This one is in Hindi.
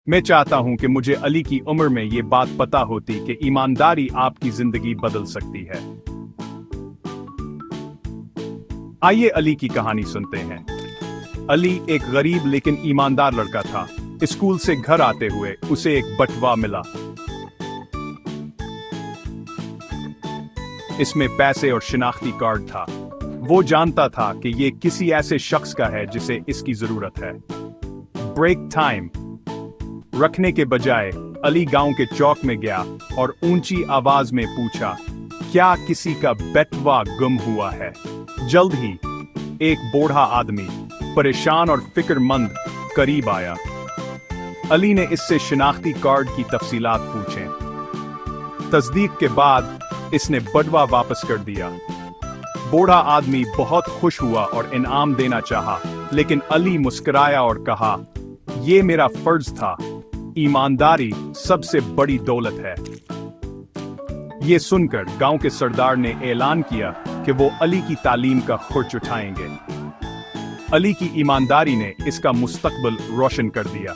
मैं चाहता हूं कि मुझे अली की उम्र में ये बात पता होती कि ईमानदारी आपकी जिंदगी बदल सकती है। आइए अली की कहानी सुनते हैं। अली एक गरीब लेकिन ईमानदार लड़का था। स्कूल से घर आते हुए उसे एक बटवा मिला। इसमें पैसे और शिनाख्ती कार्ड था। वो जानता था कि ये किसी ऐसे शख्स का है जिसे इसकी जरूरत है। ब्रेक टाइम रखने के बजाय अली गांव के चौक में गया और ऊंची आवाज में पूछा, क्या किसी का बटवा गुम हुआ है? जल्द ही एक बूढ़ा आदमी परेशान और फिक्रमंद करीब आया। अली ने इससे शिनाख्ती कार्ड की तफसीलात पूछे। तस्दीक के बाद इसने बटवा वापस कर दिया। बूढ़ा आदमी बहुत खुश हुआ और इनाम देना चाहा, लेकिन अली मुस्कुराया और कहा, यह मेरा फर्ज था। ईमानदारी सबसे बड़ी दौलत है। ये सुनकर गांव के सरदार ने ऐलान किया कि वो अली की तालीम का खर्च उठाएंगे। अली की ईमानदारी ने इसका मुस्तकबिल रोशन कर दिया।